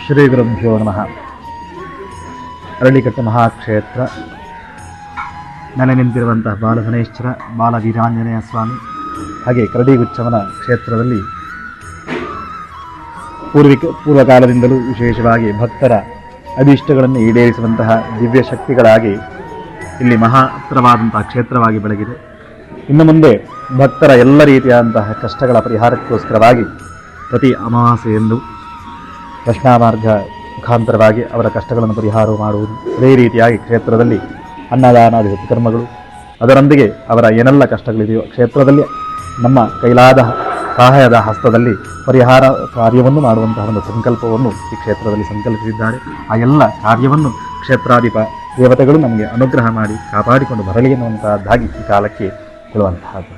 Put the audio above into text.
ಶ್ರೀ ಗುರುಭ್ಯೋ ನಮಃ. ಅರಳಿಕಟ್ಟು ಮಹಾಕ್ಷೇತ್ರ ನೆಲೆ ನಿಂತಿರುವಂತಹ ಬಾಲಧನೇಶ್ವರ ಬಾಲವೀರಾಂಜನೇಯ ಸ್ವಾಮಿ ಹಾಗೆ ಕರಡಿಗುಚ್ಚಮ್ಮನ ಕ್ಷೇತ್ರದಲ್ಲಿ ಪೂರ್ವಕಾಲದಿಂದಲೂ ವಿಶೇಷವಾಗಿ ಭಕ್ತರ ಅಭೀಷ್ಟಗಳನ್ನು ಈಡೇರಿಸುವಂತಹ ದಿವ್ಯ ಶಕ್ತಿಗಳಾಗಿ ಇಲ್ಲಿ ಮಹತ್ತರವಾದಂತಹ ಕ್ಷೇತ್ರವಾಗಿ ಬೆಳಗಿದೆ. ಇನ್ನು ಮುಂದೆ ಭಕ್ತರ ಎಲ್ಲ ರೀತಿಯಾದಂತಹ ಕಷ್ಟಗಳ ಪರಿಹಾರಕ್ಕೋಸ್ಕರವಾಗಿ ಪ್ರತಿ ಅಮಾವಾಸ್ಯೆಯಂದು ದಕ್ಷಿಣಾಮಾರ್ಗ ಮುಖಾಂತರವಾಗಿ ಅವರ ಕಷ್ಟಗಳನ್ನು ಪರಿಹಾರ ಮಾಡುವುದು, ಅದೇ ರೀತಿಯಾಗಿ ಕ್ಷೇತ್ರದಲ್ಲಿ ಅನ್ನದಾನಾದಿ ಸತ್ಕರ್ಮಗಳು, ಅದರೊಂದಿಗೆ ಅವರ ಏನೆಲ್ಲ ಕಷ್ಟಗಳಿದೆಯೋ ಕ್ಷೇತ್ರದಲ್ಲಿ ನಮ್ಮ ಕೈಲಾದ ಸಹಾಯದ ಹಸ್ತದಲ್ಲಿ ಪರಿಹಾರ ಕಾರ್ಯವನ್ನು ಮಾಡುವಂತಹ ಒಂದು ಸಂಕಲ್ಪವನ್ನು ಈ ಕ್ಷೇತ್ರದಲ್ಲಿ ಸಂಕಲ್ಪಿಸಿದ್ದಾರೆ. ಆ ಎಲ್ಲ ಕಾರ್ಯವನ್ನು ಕ್ಷೇತ್ರಾಧಿಪ ದೇವತೆಗಳು ನಮಗೆ ಅನುಗ್ರಹ ಮಾಡಿ ಕಾಪಾಡಿಕೊಂಡು ಬರಲಿ ಎನ್ನುವಂತಹದ್ದಾಗಿ ಈ ಕಾಲಕ್ಕೆ ಹೇಳುವಂತಹದ್ದು.